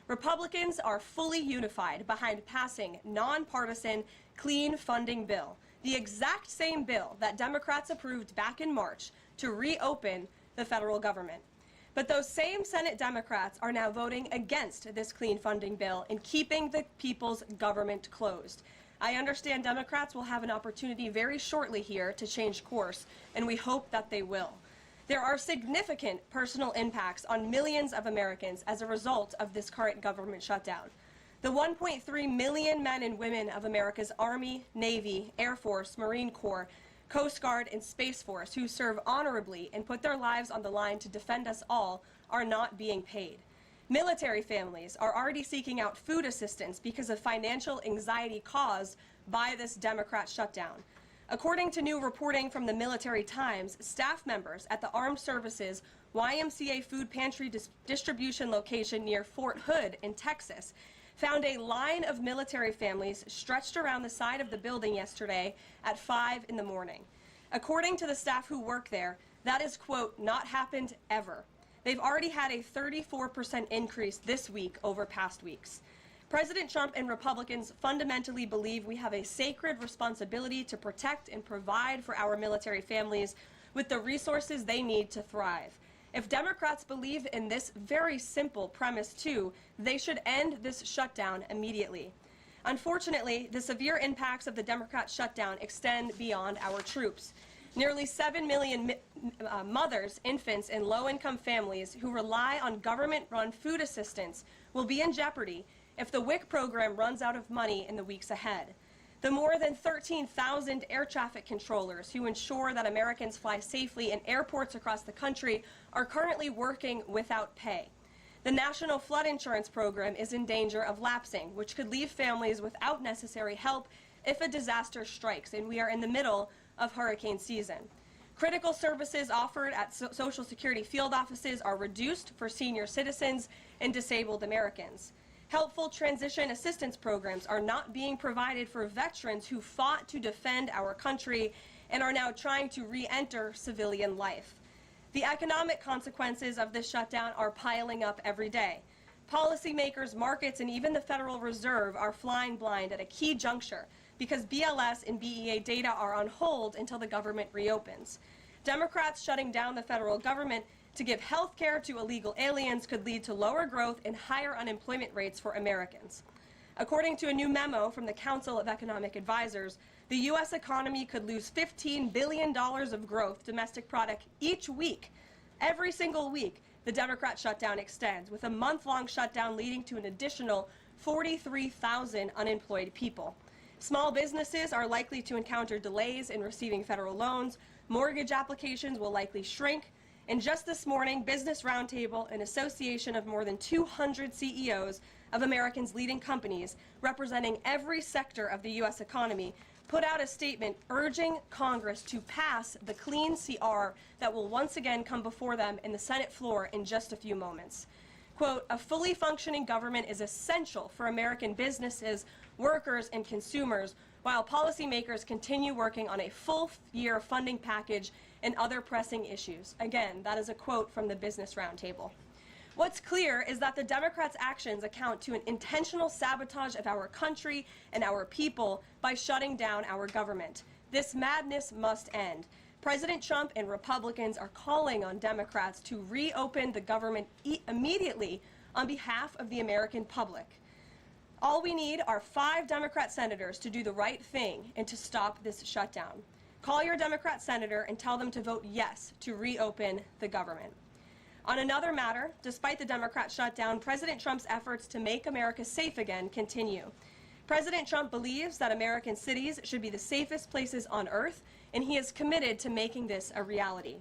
Republicans are fully unified behind passing nonpartisan clean funding bill, the exact same bill that Democrats approved back in March to reopen the federal government. But those same Senate Democrats are now voting against this clean funding bill and keeping the people's government closed. I understand Democrats will have an opportunity very shortly here to change course, and we hope that they will. There are significant personal impacts on millions of Americans as a result of this current government shutdown. The 1.3 million men and women of America's Army, Navy, Air Force, Marine Corps, Coast Guard, and Space Force who serve honorably and put their lives on the line to defend us all are not being paid. Military families are already seeking out food assistance because of financial anxiety caused by this Democrat shutdown. According to new reporting from the Military Times, staff members at the Armed Services YMCA food pantry distribution location near Fort Hood in Texas found a line of military families stretched around the side of the building yesterday at 5 in the morning. According to the staff who work there, that is, quote, not happened ever. They've already had a 34% increase this week over past weeks. President Trump and Republicans fundamentally believe we have a sacred responsibility to protect and provide for our military families with the resources they need to thrive. If Democrats believe in this very simple premise too, they should end this shutdown immediately. Unfortunately, the severe impacts of the Democrat shutdown extend beyond our troops. Nearly 7 million mothers, infants, and low-income families who rely on government-run food assistance will be in jeopardy if the WIC program runs out of money in the weeks ahead. The more than 13,000 air traffic controllers who ensure that Americans fly safely in airports across the country are currently working without pay. The National Flood Insurance Program is in danger of lapsing, which could leave families without necessary help if a disaster strikes, and we are in the middle of hurricane season. Critical services offered at Social Security field offices are reduced for senior citizens and disabled Americans. Helpful transition assistance programs are not being provided for veterans who fought to defend our country and are now trying to re-enter civilian life. The economic consequences of this shutdown are piling up every day. Policymakers, markets, and even the Federal Reserve are flying blind at a key juncture because BLS and BEA data are on hold until the government reopens. Democrats shutting down the federal government to give health care to illegal aliens could lead to lower growth and higher unemployment rates for Americans. According to a new memo from the Council of Economic Advisors, the U.S. economy could lose $15 billion of growth domestic product each week. Every single week, the Democrat shutdown extends, with a month-long shutdown leading to an additional 43,000 unemployed people. Small businesses are likely to encounter delays in receiving federal loans. Mortgage applications will likely shrink. And just this morning, Business Roundtable, an association of more than 200 CEOs of Americans' leading companies representing every sector of the U.S. economy, put out a statement urging Congress to pass the clean CR that will once again come before them in the Senate floor in just a few moments. Quote, a fully functioning government is essential for American businesses, workers, and consumers, while policymakers continue working on a full-year funding package and other pressing issues. Again, that is a quote from the Business Roundtable. What's clear is that the Democrats' actions account to an intentional sabotage of our country and our people by shutting down our government. This madness must end. President Trump and Republicans are calling on Democrats to reopen the government immediately on behalf of the American public. All we need are 5 Democrat senators to do the right thing and to stop this shutdown. Call your Democrat senator and tell them to vote yes to reopen the government. On another matter, despite the Democrat shutdown, President Trump's efforts to make America safe again continue. President Trump believes that American cities should be the safest places on earth, and he is committed to making this a reality.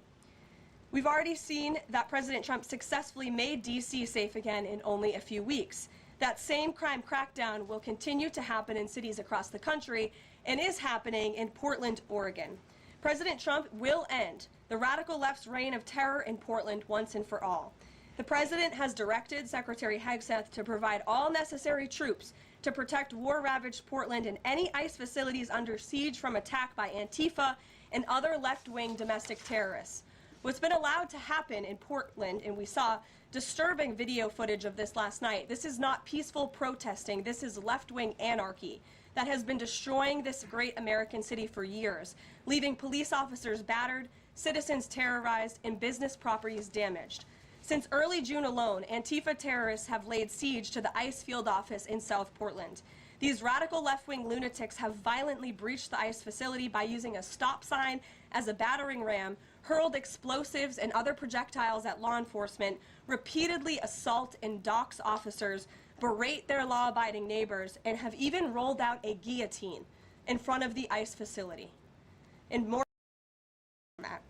We've already seen that President Trump successfully made D.C. safe again in only a few weeks. That same crime crackdown will continue to happen in cities across the country and is happening in Portland, Oregon. President Trump will end the radical left's reign of terror in Portland once and for all. The president has directed Secretary Hegseth to provide all necessary troops to protect war-ravaged Portland and any ICE facilities under siege from attack by Antifa and other left-wing domestic terrorists. What's been allowed to happen in Portland, and we saw disturbing video footage of this last night. This is not peaceful protesting. This is left-wing anarchy that has been destroying this great American city for years, leaving police officers battered, citizens terrorized, and business properties damaged. Since early June alone, Antifa terrorists have laid siege to the ICE field office in South Portland. These radical left-wing lunatics have violently breached the ICE facility by using a stop sign as a battering ram, hurled explosives and other projectiles at law enforcement, repeatedly assault and dox officers, berate their law-abiding neighbors, and have even rolled out a guillotine in front of the ICE facility. And more than that,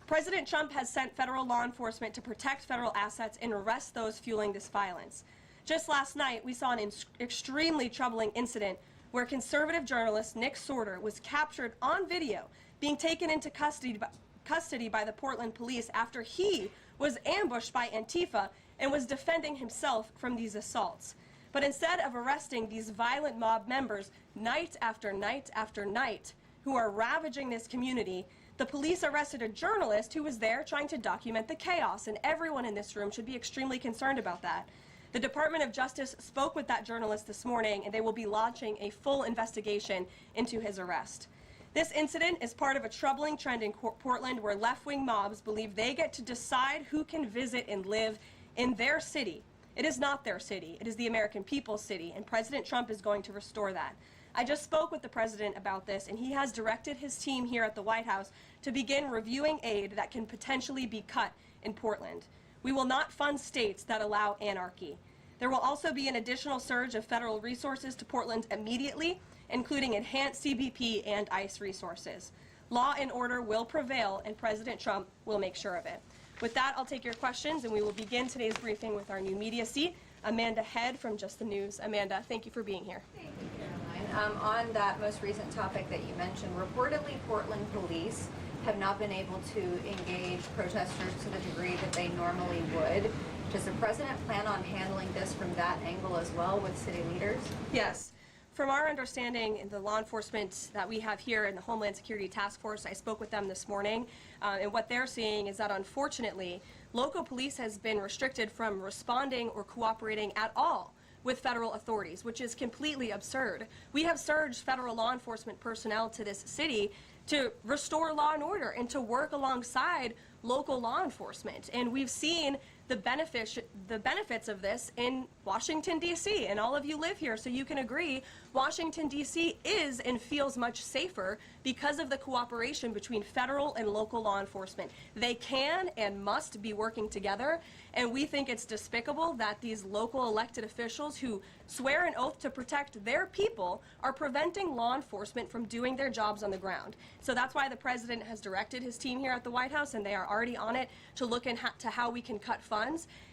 President Trump has sent federal law enforcement to protect federal assets and arrest those fueling this violence. Just last night, we saw an extremely troubling incident where conservative journalist Nick Sorter was captured on video being taken into custody by the Portland police after he was ambushed by Antifa and was defending himself from these assaults. But instead of arresting these violent mob members night after night after night who are ravaging this community, the police arrested a journalist who was there trying to document the chaos, and everyone in this room should be extremely concerned about that. The Department of Justice spoke with that journalist this morning, and they will be launching a full investigation into his arrest. This incident is part of a troubling trend in Portland where left-wing mobs believe they get to decide who can visit and live in their city. It is not their city. It is the American people's city, and President Trump is going to restore that. I just spoke with the president about this, and he has directed his team here at the White House to begin reviewing aid that can potentially be cut in Portland. We will not fund states that allow anarchy. There will also be an additional surge of federal resources to Portland immediately, including enhanced CBP and ICE resources. Law and order will prevail, and President Trump will make sure of it. With that, I'll take your questions, and we will begin today's briefing with our new media seat, Amanda Head from Just the News. Amanda, thank you for being here. Thank you, Karoline. On that most recent topic that you mentioned, reportedly Portland police have not been able to engage protesters to the degree that they normally would. Does the president plan on handling this from that angle as well with city leaders? Yes. From our understanding, the law enforcement that we have here in the Homeland Security Task Force, I spoke with them this morning, and what they're seeing is that unfortunately, local police has been restricted from responding or cooperating at all with federal authorities, which is completely absurd. We have surged federal law enforcement personnel to this city to restore law and order and to work alongside local law enforcement. And we've seen the benefits of this in Washington, D.C., and all of you live here, so you can agree Washington, D.C. is and feels much safer because of the cooperation between federal and local law enforcement. They can and must be working together, and we think it's despicable that these local elected officials who swear an oath to protect their people are preventing law enforcement from doing their jobs on the ground. So that's why the president has directed his team here at the White House, and they are already on it to look into how we can cut funds.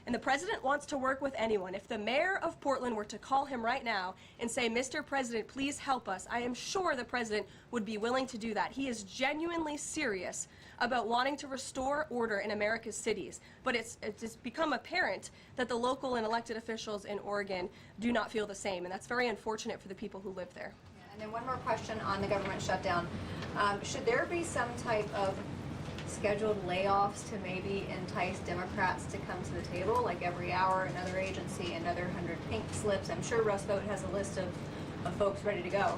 And the president wants to work with anyone. If the mayor of Portland were to call him right now and say, "Mr. President, please help us," I am sure the president would be willing to do that. He is genuinely serious about wanting to restore order in America's cities. But it's become apparent that the local and elected officials in Oregon do not feel the same, and that's very unfortunate for the people who live there. Yeah, and then one more question on the government shutdown. Should there be some type of scheduled layoffs to maybe entice Democrats to come to the table, like every hour another agency, another 100 pink slips? I'm sure Russ Vought has a list of folks ready to go.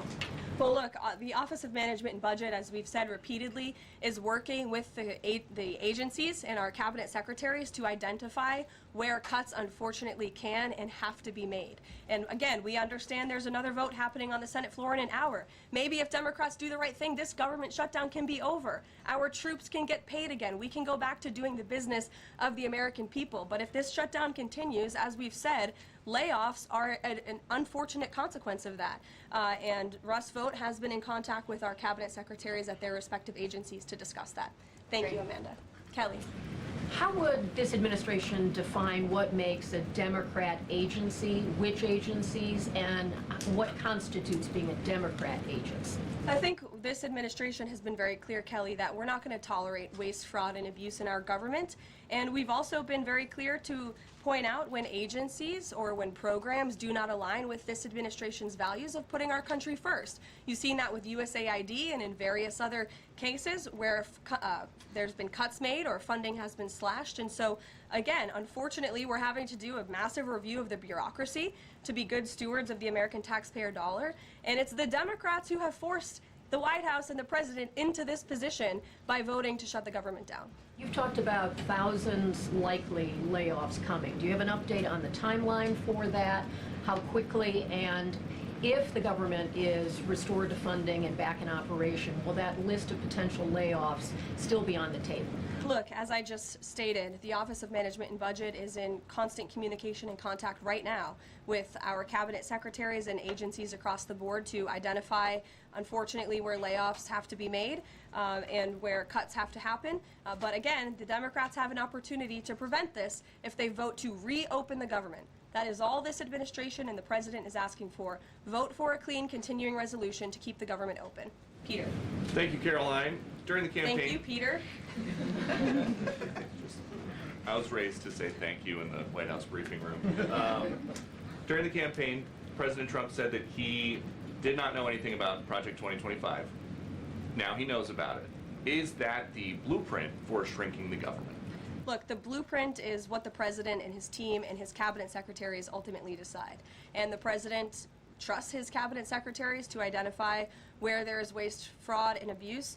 Well, look, the Office of Management and Budget, as we've said repeatedly, is working with the agencies and our cabinet secretaries to identify where cuts unfortunately can and have to be made. And again, we understand there's another vote happening on the Senate floor in an hour. Maybe if Democrats do the right thing, this government shutdown can be over. Our troops can get paid again. We can go back to doing the business of the American people. But if this shutdown continues, as we've said, layoffs are an unfortunate consequence of that. And Russ Vought has been in contact with our cabinet secretaries at their respective agencies to discuss that. Thank you, Amanda. Kelly. How would this administration define what makes a Democrat agency, which agencies, and what constitutes being a Democrat agency? I think this administration has been very clear, Kelly, that we're not going to tolerate waste, fraud, and abuse in our government. And we've also been very clear to point out when agencies or when programs do not align with this administration's values of putting our country first. You've seen that with USAID and in various other cases where there's been cuts made or funding has been slashed. And so, again, unfortunately, we're having to do a massive review of the bureaucracy to be good stewards of the American taxpayer dollar. And it's the Democrats who have forced the White House and the president into this position by voting to shut the government down. You've talked about thousands likely layoffs coming. Do you have an update on the timeline for that? How quickly, and if the government is restored to funding and back in operation, will that list of potential layoffs still be on the table? Look, as I just stated, the Office of Management and Budget is in constant communication and contact right now with our cabinet secretaries and agencies across the board to identify, unfortunately, where layoffs have to be made and where cuts have to happen. But again, the Democrats have an opportunity to prevent this if they vote to reopen the government. That is all this administration and the president is asking for. Vote for a clean continuing resolution to keep the government open. Peter. Thank you, Karoline. During the campaign, Thank you, Peter. I was raised to say thank you in the White House briefing room. During the campaign, President Trump said that he did not know anything about Project 2025. Now he knows about it. Is that the blueprint for shrinking the government? Look, the blueprint is what the president and his team and his cabinet secretaries ultimately decide. And the president trusts his cabinet secretaries to identify where there is waste, fraud, and abuse.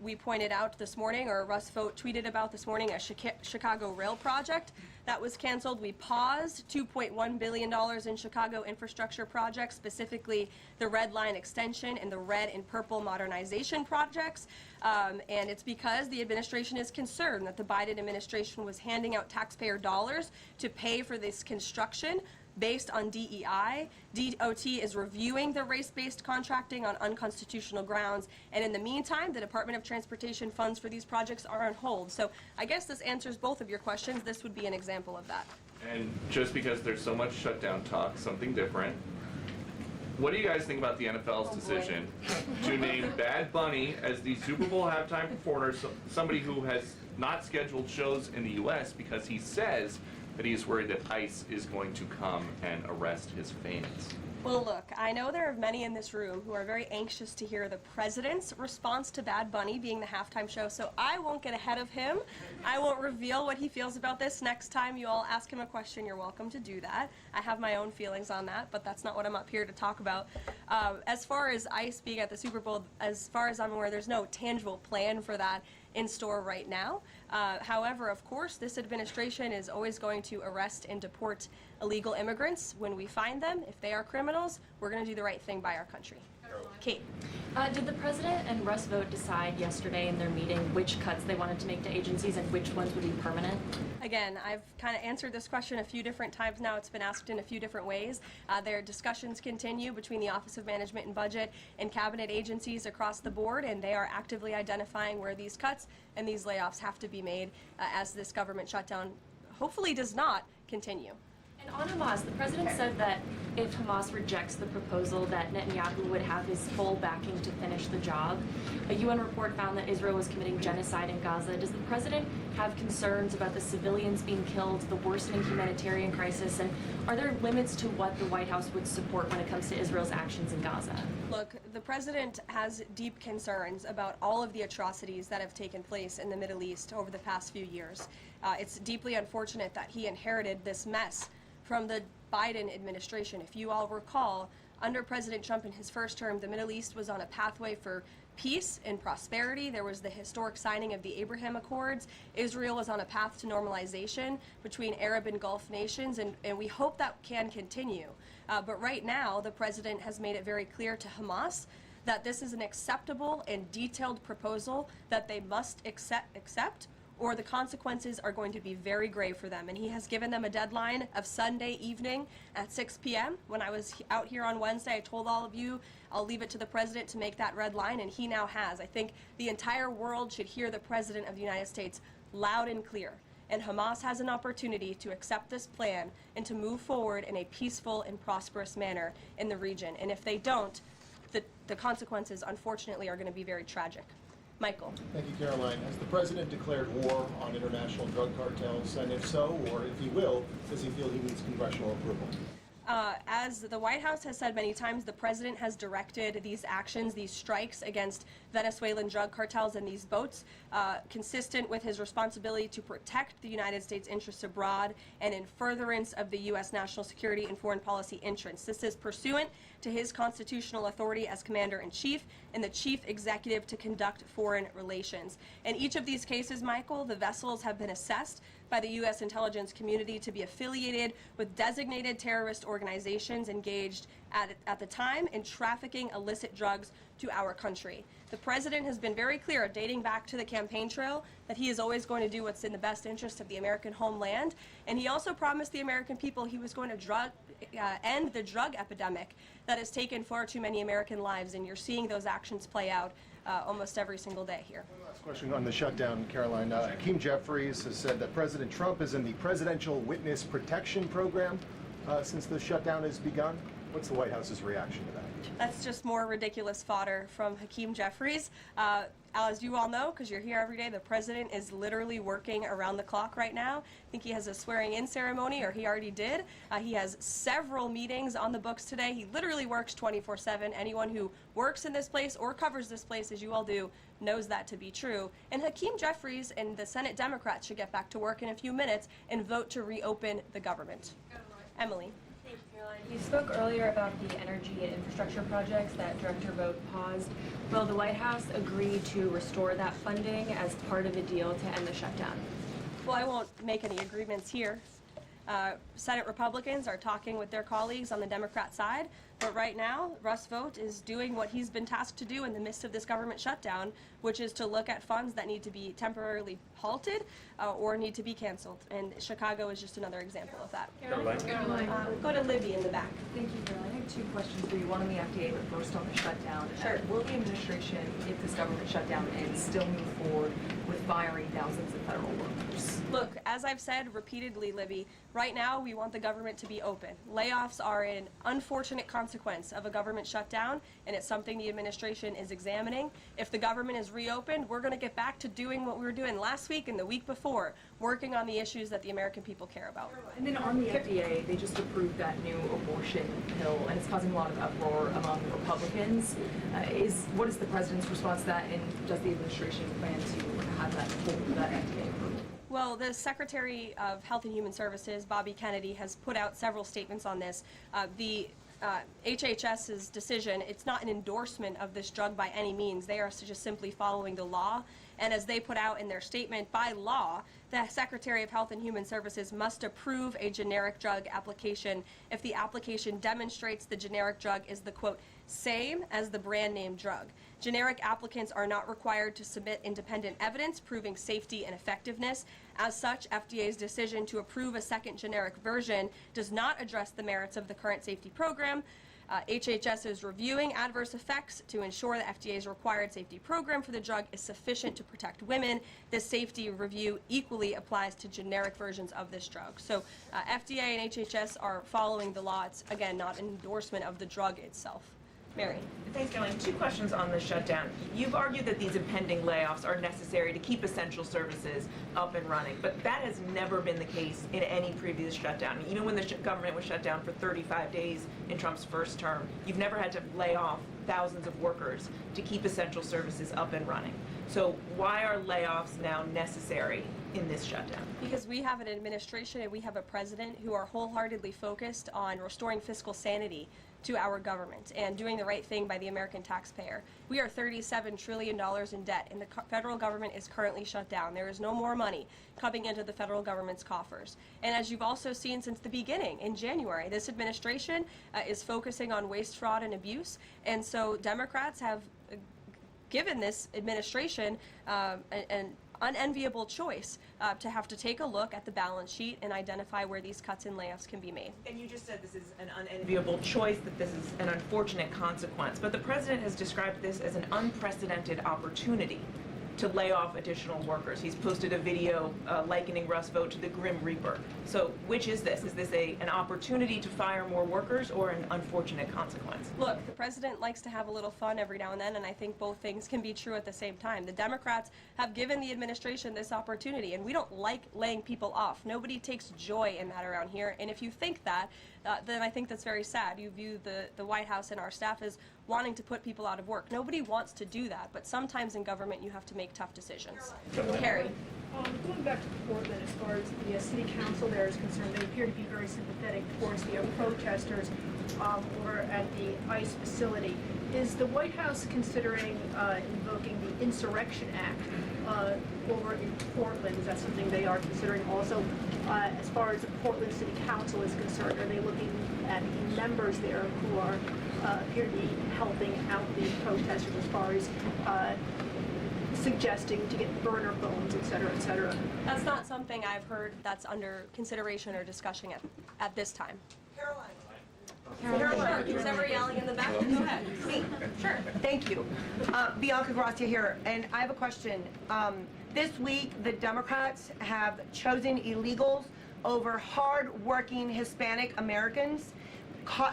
We pointed out this morning, or Russ Vogt tweeted about this morning, a Chicago rail project that was canceled. We paused $2.1 billion in Chicago infrastructure projects, specifically the Red Line extension and the red and purple modernization projects. And it's because the administration is concerned that the Biden administration was handing out taxpayer dollars to pay for this construction based on DEI. DOT is reviewing the race-based contracting on unconstitutional grounds, and in the meantime, the Department of Transportation funds for these projects are on hold. So I guess this answers both of your questions. This would be an example of that. And just because there's so much shutdown talk, something different. What do you guys think about the NFL's decision to name Bad Bunny as the Super Bowl halftime performer, somebody who has not scheduled shows in the U.S. because he says that he is worried that ICE is going to come and arrest his fans? Well, look, I know there are many in this room who are very anxious to hear the president's response to Bad Bunny being the halftime show, so I won't get ahead of him. I won't reveal what he feels about this. Next time you all ask him a question, you're welcome to do that. I have my own feelings on that, but that's not what I'm up here to talk about. As far as ICE being at the Super Bowl, as far as I'm aware, there's no tangible plan for that in store right now. However, of course, this administration is always going to arrest and deport illegal immigrants when we find them. If they are criminals, we're going to do the right thing by our country. Kate. Did the president and Russ Vogt decide yesterday in their meeting which cuts they wanted to make to agencies and which ones would be permanent? Again, I've kind of answered this question a few different times now. It's been asked in a few different ways. Their discussions continue between the Office of Management and Budget and cabinet agencies across the board, and they are actively identifying where these cuts and these layoffs have to be made as this government shutdown hopefully does not continue. And on Hamas, the president said that if Hamas rejects the proposal, that Netanyahu would have his full backing to finish the job. A UN report found that Israel was committing genocide in Gaza. Does the president have concerns about the civilians being killed, the worsening humanitarian crisis, and are there limits to what the White House would support when it comes to Israel's actions in Gaza? Look, the president has deep concerns about all of the atrocities that have taken place in the Middle East over the past few years. It's deeply unfortunate that he inherited this mess from the Biden administration. If you all recall, under President Trump in his first term, the Middle East was on a pathway for peace and prosperity. There was the historic signing of the Abraham Accords. Israel was on a path to normalization between Arab and Gulf nations, and we hope that can continue. But right now, the president has made it very clear to Hamas that this is an acceptable and detailed proposal that they must accept, or the consequences are going to be very grave for them. And he has given them a deadline of Sunday evening at 6 p.m. When I was out here on Wednesday, I told all of you, I'll leave it to the president to make that red line, and he now has. I think the entire world should hear the president of the United States loud and clear. And Hamas has an opportunity to accept this plan and to move forward in a peaceful and prosperous manner in the region. And if they don't, the consequences, unfortunately, are going to be very tragic. Michael. Thank you, Karoline. Has the president declared war on international drug cartels? And if so, or if he will, does he feel he needs congressional approval? As the White House has said many times, the president has directed these actions, these strikes against Venezuelan drug cartels and these boats, consistent with his responsibility to protect the United States interests abroad and in furtherance of the U.S. national security and foreign policy interests. This is pursuant to his constitutional authority as commander-in-chief and the chief executive to conduct foreign relations. In each of these cases, Michael, the vessels have been assessed by the U.S. intelligence community to be affiliated with designated terrorist organizations engaged at the time in trafficking illicit drugs to our country. The president has been very clear, dating back to the campaign trail, that he is always going to do what's in the best interest of the American homeland. And he also promised the American people he was going to end the drug epidemic that has taken far too many American lives. And you're seeing those actions play out almost every single day here. Last question on the shutdown, Karoline. Hakeem Jeffries has said that President Trump is in the Presidential Witness Protection Program since the shutdown has begun. What's the White House's reaction to that? That's just more ridiculous fodder from Hakeem Jeffries. As you all know, because you're here every day, the president is literally working around the clock right now. I think he has a swearing-in ceremony, or he already did. He has several meetings on the books today. He literally works 24/7. Anyone who works in this place or covers this place, as you all do, knows that to be true. And Hakeem Jeffries and the Senate Democrats should get back to work in a few minutes and vote to reopen the government. Emily. Thank you, Caroline. You spoke earlier about the energy and infrastructure projects that Director Vogt paused. Will the White House agree to restore that funding as part of a deal to end the shutdown? Well, I won't make any agreements here. Senate Republicans are talking with their colleagues on the Democrat side, but right now, Russ Vought is doing what he's been tasked to do in the midst of this government shutdown, which is to look at funds that need to be temporarily halted or need to be canceled. And Chicago is just another example of that. Go to Libby in the back. Thank you, Caroline. I have two questions for you. One on the FDA, but first on the shutdown. Sure. Will the administration, if this government shutdown ends, still move forward with firing thousands of federal workers? Look, as I've said repeatedly, Libby, right now we want the government to be open. Layoffs are an unfortunate consequence of a government shutdown, and it's something the administration is examining. If the government is reopened, we're going to get back to doing what we were doing last week and the week before, working on the issues that the American people care about. And then on the FDA, they just approved that new abortion pill, and it's causing a lot of uproar among Republicans. What is the president's response to that, and does the administration plan to have that full that FDA approval? Well, the Secretary of Health and Human Services, Bobby Kennedy, has put out several statements on this. The HHS's decision, it's not an endorsement of this drug by any means. They are just simply following the law. And as they put out in their statement, by law, the Secretary of Health and Human Services must approve a generic drug application if the application demonstrates the generic drug is the, quote, same as the brand name drug. Generic applicants are not required to submit independent evidence proving safety and effectiveness. As such, FDA's decision to approve a second generic version does not address the merits of the current safety program. HHS is reviewing adverse effects to ensure the FDA's required safety program for the drug is sufficient to protect women. This safety review equally applies to generic versions of this drug. So FDA and HHS are following the law. It's, again, not an endorsement of the drug itself. Mary. Thanks, Caroline. Two questions on the shutdown. You've argued that these impending layoffs are necessary to keep essential services up and running, but that has never been the case in any previous shutdown. Even when the government was shut down for 35 days in Trump's first term, you've never had to lay off thousands of workers to keep essential services up and running. So why are layoffs now necessary in this shutdown? Because we have an administration and we have a president who are wholeheartedly focused on restoring fiscal sanity to our government and doing the right thing by the American taxpayer. We are $37 trillion in debt, and the federal government is currently shut down. There is no more money coming into the federal government's coffers. And as you've also seen since the beginning, in January, this administration is focusing on waste, fraud, and abuse. And so Democrats have given this administration an unenviable choice to have to take a look at the balance sheet and identify where these cuts and layoffs can be made. And you just said this is an unenviable choice, that this is an unfortunate consequence, but the president has described this as an unprecedented opportunity. to lay off additional workers. He's posted a video likening Russ Vought to the Grim Reaper. So which is this? Is this an opportunity to fire more workers or an unfortunate consequence? Look, the president likes to have a little fun every now and then, and I think both things can be true at the same time. The Democrats have given the administration this opportunity, and we don't like laying people off. Nobody takes joy in that around here, and if you think that, then I think that's very sad. You view the White House and our staff as wanting to put people out of work. Nobody wants to do that, but sometimes in government you have to make tough decisions. Carrie. Going back to Portland, as far as the city council there is concerned, they appear to be very sympathetic towards the protesters over at the ICE facility. Is the White House considering invoking the Insurrection Act over in Portland? Is that something they are considering also? As far as the Portland City Council is concerned, are they looking at the members there who are appear to be helping out the protesters as far as suggesting to get burner phones, et cetera, et cetera? That's not something I've heard that's under consideration or discussion at this time. Caroline, who's ever yelling in the back? Go ahead. Me? Sure. Thank you. Bianca Gracia here, and I have a question. This week, the Democrats have chosen illegals over hard-working Hispanic Americans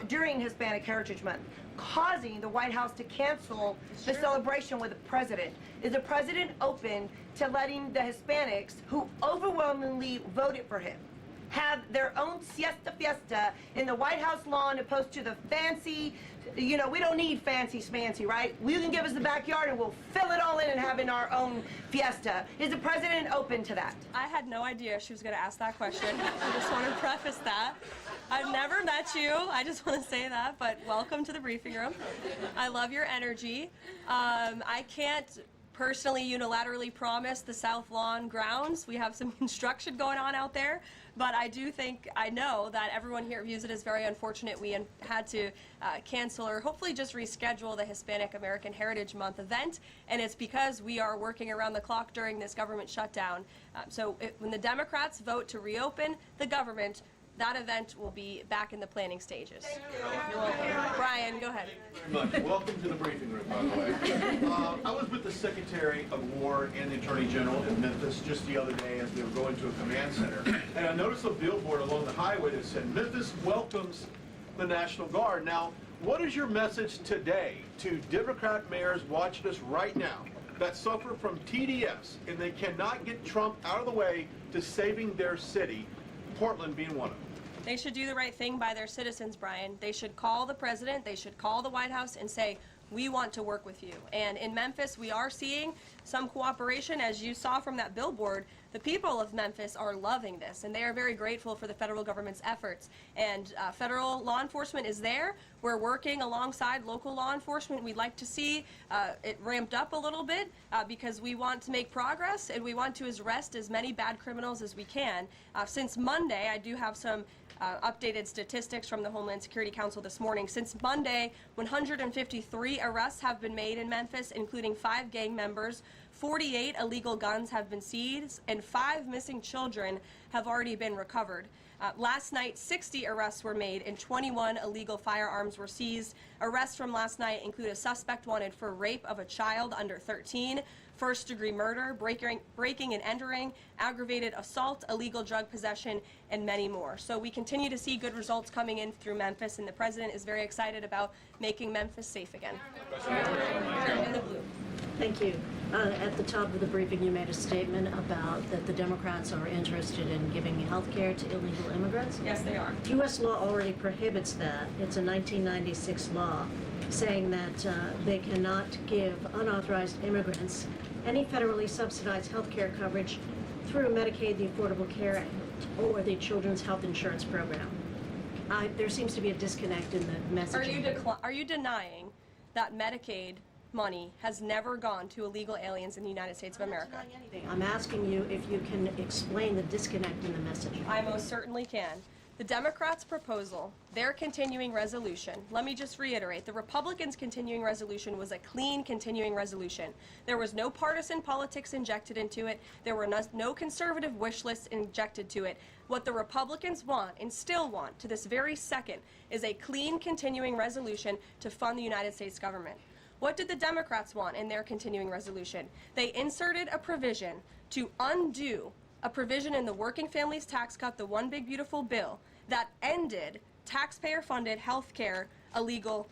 during Hispanic Heritage Month, causing the White House to cancel the celebration with the president. Is the president open to letting the Hispanics, who overwhelmingly voted for him, have their own fiesta in the White House lawn opposed to the fancy, we don't need fancy schmancy, right? You can give us the backyard and we'll fill it all in and have in our own fiesta. Is the president open to that? I had no idea she was going to ask that question. I just want to preface that. I've never met you. I just want to say that, but welcome to the briefing room. I love your energy. I can't personally unilaterally promise the South Lawn grounds. We have some construction going on out there, but I know that everyone here views it as very unfortunate we had to cancel or hopefully just reschedule the Hispanic American Heritage Month event, and it's because we are working around the clock during this government shutdown. When the Democrats vote to reopen the government, that event will be back in the planning stages. You're welcome. Brian, go ahead. Thank you very much. Welcome to the briefing room, by the way. I was with the Secretary of War and the Attorney General in Memphis just the other day as we were going to a command center. And I noticed a billboard along the highway that said, "Memphis welcomes the National Guard." Now, what is your message today to Democrat mayors watching us right now that suffer from TDS and they cannot get Trump out of the way to saving their city, Portland being one of them? They should do the right thing by their citizens, Brian. They should call the president, they should call the White House and say, we want to work with you. And in Memphis, we are seeing some cooperation. As you saw from that billboard, the people of Memphis are loving this, and they are very grateful for the federal government's efforts. And federal law enforcement is there. We're working alongside local law enforcement. We'd like to see it ramped up a little bit because we want to make progress, and we want to arrest as many bad criminals as we can. Since Monday, I do have some updated statistics from the Homeland Security Council this morning. Since Monday, 153 arrests have been made in Memphis, including 5 gang members. 48 illegal guns have been seized, and 5 missing children have already been recovered. Last night, 60 arrests were made and 21 illegal firearms were seized. Arrests from last night include a suspect wanted for rape of a child under 13, first-degree murder, breaking and entering, aggravated assault, illegal drug possession, and many more. So we continue to see good results coming in through Memphis, and the president is very excited about making Memphis safe again. In the blue. Thank you. At the top of the briefing, you made a statement about that the Democrats are interested in giving health care to illegal immigrants. Yes, they are. U.S. law already prohibits that. It's a 1996 law saying that they cannot give unauthorized immigrants any federally subsidized health care coverage through Medicaid, the Affordable Care Act, or the Children's Health Insurance Program. There seems to be a disconnect in the messaging. Are you denying that Medicaid money has never gone to illegal aliens in the United States of America? I'm asking you if you can explain the disconnect in the message. I most certainly can. The Democrats' proposal, their continuing resolution, let me just reiterate, the Republicans' continuing resolution was a clean continuing resolution. There was no partisan politics injected into it. There were no conservative wish lists injected to it. What the Republicans want, and still want to this very second, is a clean continuing resolution to fund the United States government. What did the Democrats want in their continuing resolution? They inserted a provision to undo a provision in the Working Families Tax Cut, the One Big Beautiful Bill, that ended taxpayer-funded health care illegal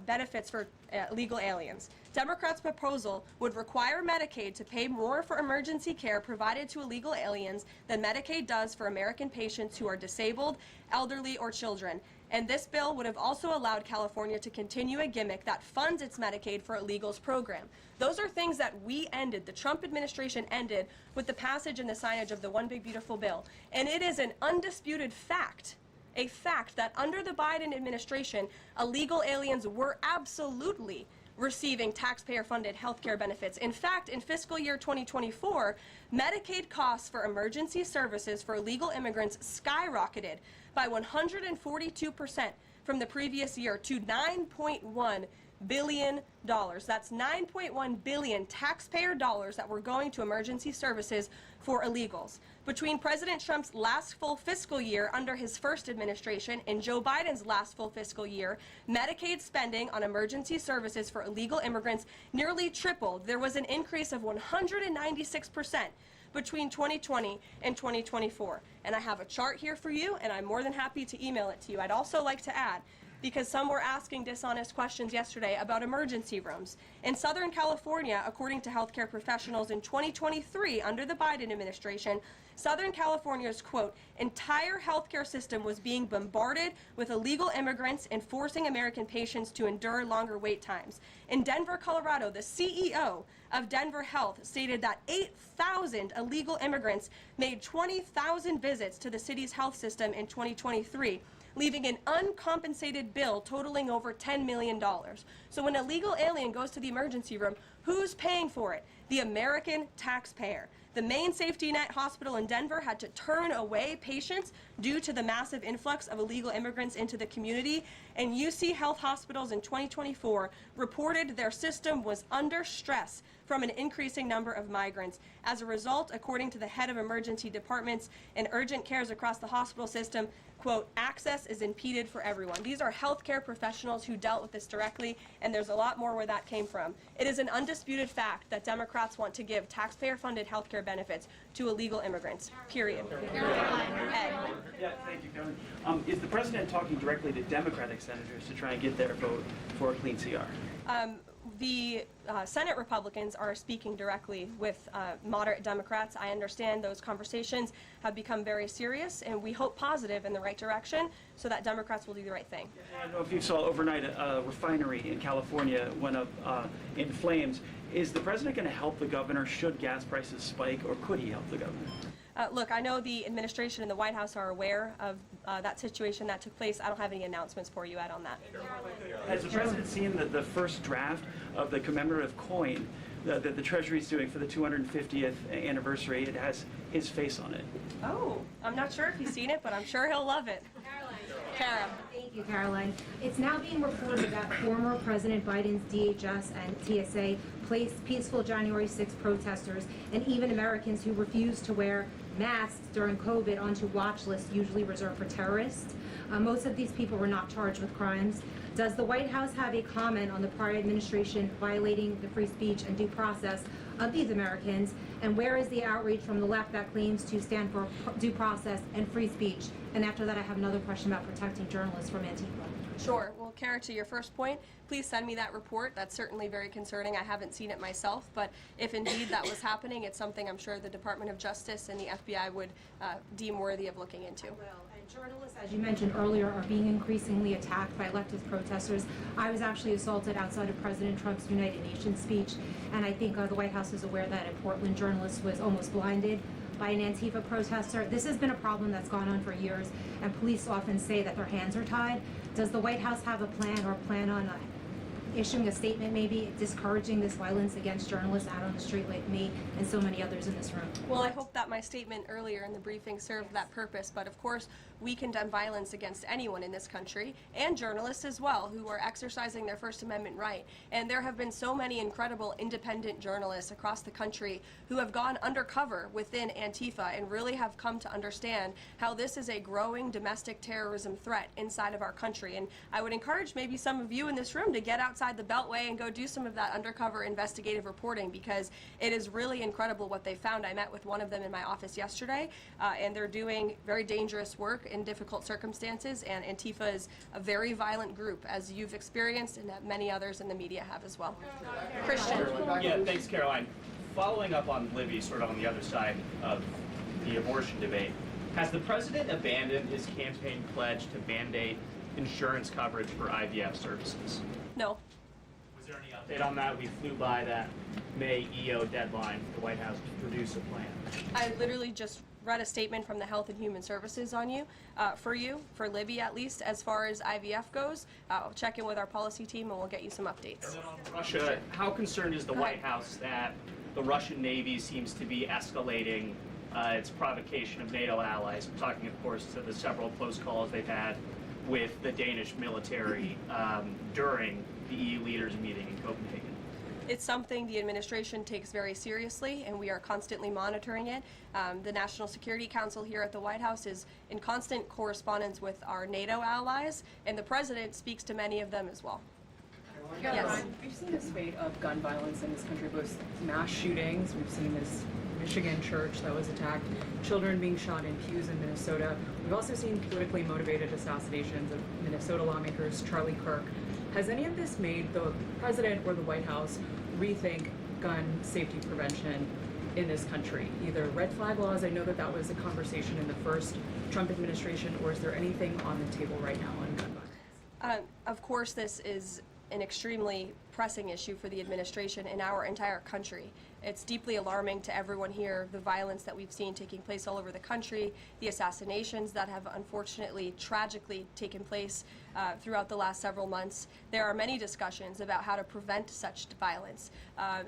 benefits for illegal aliens. Democrats' proposal would require Medicaid to pay more for emergency care provided to illegal aliens than Medicaid does for American patients who are disabled, elderly, or children. And this bill would have also allowed California to continue a gimmick that funds its Medicaid for illegals program. Those are things that we ended, the Trump administration ended, with the passage and the signage of the One Big Beautiful Bill. And it is an undisputed fact, a fact that under the Biden administration, illegal aliens were absolutely receiving taxpayer-funded health care benefits. In fact, in fiscal year 2024, Medicaid costs for emergency services for illegal immigrants skyrocketed by 142% from the previous year to $9.1 billion. That's $9.1 billion taxpayer dollars that were going to emergency services for illegals. Between President Trump's last full fiscal year under his first administration and Joe Biden's last full fiscal year, Medicaid spending on emergency services for illegal immigrants nearly tripled. There was an increase of 196% between 2020 and 2024. And I have a chart here for you, and I'm more than happy to email it to you. I'd also like to add, because some were asking dishonest questions yesterday about emergency rooms. In Southern California, according to healthcare professionals in 2023, under the Biden administration, Southern California's, quote, entire healthcare system was being bombarded with illegal immigrants and forcing American patients to endure longer wait times. In Denver, Colorado, the CEO of Denver Health stated that 8,000 illegal immigrants made 20,000 visits to the city's health system in 2023. Leaving an uncompensated bill totaling over $10 million. So when a legal alien goes to the emergency room, who's paying for it? The American taxpayer. The Maine Safety Net Hospital in Denver had to turn away patients due to the massive influx of illegal immigrants into the community, and UC Health Hospitals in 2024 reported their system was under stress from an increasing number of migrants. As a result, according to the head of emergency departments and urgent cares across the hospital system, quote, access is impeded for everyone. These are healthcare professionals who dealt with this directly, and there's a lot more where that came from. It is an undisputed fact that Democrats want to give taxpayer-funded healthcare benefits to illegal immigrants, period. Ed. Yeah, thank you, Karoline. Is the president talking directly to Democratic senators to try and get their vote for a clean CR? The Senate Republicans are speaking directly with moderate Democrats. I understand those conversations have become very serious, and we hope positive in the right direction so that Democrats will do the right thing. I don't know if you saw overnight a refinery in California went up in flames. Is the president going to help the governor should gas prices spike, or could he help the governor? Look, I know the administration and the White House are aware of that situation that took place. I don't have any announcements for you, Ed, on that. Has the president seen the first draft of the commemorative coin that the Treasury is doing for the 250th anniversary? It has his face on it. Oh, I'm not sure if he's seen it, but I'm sure he'll love it. Kara. Thank you, Karoline. It's now being reported that former President Biden's DHS and TSA placed peaceful January 6 protesters and even Americans who refused to wear masks during COVID onto watch lists usually reserved for terrorists. Most of these people were not charged with crimes. Does the White House have a comment on the prior administration violating the free speech and due process of these Americans? And where is the outrage from the left that claims to stand for due process and free speech? And after that, I have another question about protecting journalists from Antifa. Sure. Well, Kara, to your first point, please send me that report. That's certainly very concerning. I haven't seen it myself, but if indeed that was happening, it's something I'm sure the Department of Justice and the FBI would deem worthy of looking into. And journalists, as you mentioned earlier, are being increasingly attacked by leftist protesters. I was actually assaulted outside of President Trump's United Nations speech, and I think the White House is aware that a Portland journalist was almost blinded by an Antifa protester. This has been a problem that's gone on for years, and police often say that their hands are tied. Does the White House have a plan or plan on issuing a statement maybe discouraging this violence against journalists out on the street like me and so many others in this room? Well, I hope that my statement earlier in the briefing served that purpose, but of course we condemn violence against anyone in this country, and journalists as well, who are exercising their First Amendment right. And there have been so many incredible independent journalists across the country who have gone undercover within Antifa and really have come to understand how this is a growing domestic terrorism threat inside of our country. And I would encourage maybe some of you in this room to get outside the Beltway and go do some of that undercover investigative reporting, because it is really incredible what they found. I met with one of them in my office yesterday, and they're doing very dangerous work in difficult circumstances, and Antifa is a very violent group, as you've experienced and that many others in the media have as well. Christian. Yeah, thanks, Caroline. Following up on Libby, sort of on the other side of the abortion debate, has the president abandoned his campaign pledge to mandate insurance coverage for IVF services? No. Was there any update on that? We flew by that May EO deadline for the White House to produce a plan. I literally just read a statement from the Health and Human Services on you, for Libby at least, as far as IVF goes. I'll check in with our policy team and we'll get you some updates. And then on Russia, how concerned is the White House that the Russian Navy seems to be escalating its provocation of NATO allies? I'm talking, of course, to the several close calls they've had with the Danish military during the EU leaders meeting in Copenhagen. It's something the administration takes very seriously, and we are constantly monitoring it. The National Security Council here at the White House is in constant correspondence with our NATO allies, and the president speaks to many of them as well. Yes. We've seen a spate of gun violence in this country, both mass shootings. We've seen this Michigan church that was attacked, children being shot in pews in Minnesota. We've also seen politically motivated assassinations of Minnesota lawmakers Charlie Kirk. Has any of this made the president or the White House rethink gun safety prevention in this country? Either red flag laws, I know that that was a conversation in the first Trump administration, or is there anything on the table right now on gun violence? Of course, this is an extremely pressing issue for the administration in our entire country. It's deeply alarming to everyone here, the violence that we've seen taking place all over the country, the assassinations that have unfortunately, tragically taken place throughout the last several months. There are many discussions about how to prevent such violence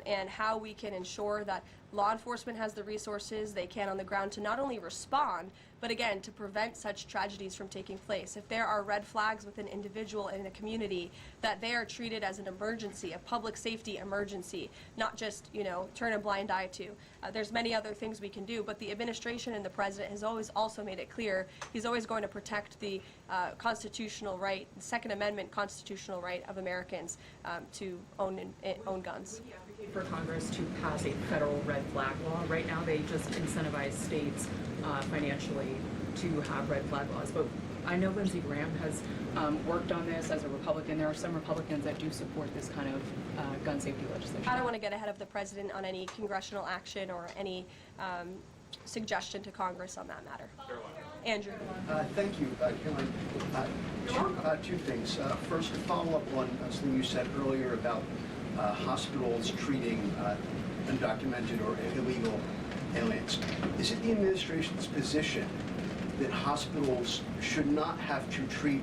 and how we can ensure that law enforcement has the resources they can on the ground to not only respond, but again, to prevent such tragedies from taking place. If there are red flags with an individual in a community, that they are treated as an emergency, a public safety emergency, not just, turn a blind eye to. There's many other things we can do, but the administration and the president has always also made it clear he's always going to protect the constitutional right, the Second Amendment constitutional right of Americans to own guns. We advocate for Congress to pass a federal red flag law. Right now, they just incentivize states financially to have red flag laws. But I know Lindsey Graham has worked on this as a Republican. There are some Republicans that do support this kind of gun safety legislation. I don't want to get ahead of the president on any congressional action or any suggestion to Congress on that matter. Andrew. Thank you, Caroline. Two things. First, to follow up on something you said earlier about hospitals treating undocumented or illegal aliens. Is it the administration's position that hospitals should not have to treat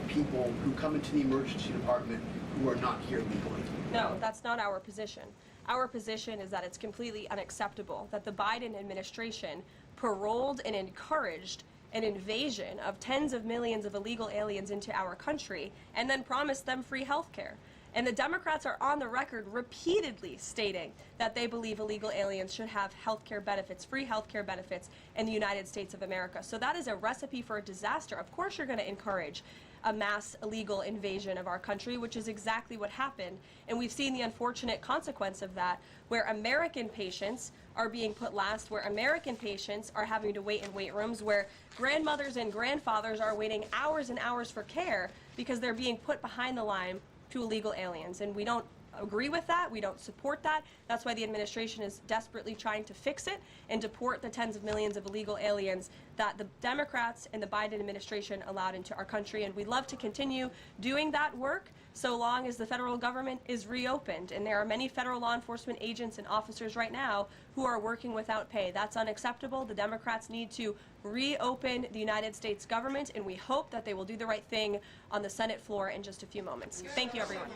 people who come into the emergency department who are not here legally? No, that's not our position. Our position is that it's completely unacceptable that the Biden administration paroled and encouraged an invasion of tens of millions of illegal aliens into our country and then promised them free health care. And the Democrats are on the record repeatedly stating that they believe illegal aliens should have health care benefits, free health care benefits in the United States of America. So that is a recipe for a disaster. Of course you're going to encourage a mass illegal invasion of our country, which is exactly what happened. And we've seen the unfortunate consequence of that, where American patients are being put last, where American patients are having to wait in wait rooms, where grandmothers and grandfathers are waiting hours and hours for care because they're being put behind the line to illegal aliens. And we don't agree with that. We don't support that. That's why the administration is desperately trying to fix it and deport the tens of millions of illegal aliens that the Democrats and the Biden administration allowed into our country. And we'd love to continue doing that work so long as the federal government is reopened. And there are many federal law enforcement agents and officers right now who are working without pay. That's unacceptable. The Democrats need to reopen the United States government, and we hope that they will do the right thing on the Senate floor in just a few moments. Thank you, everyone.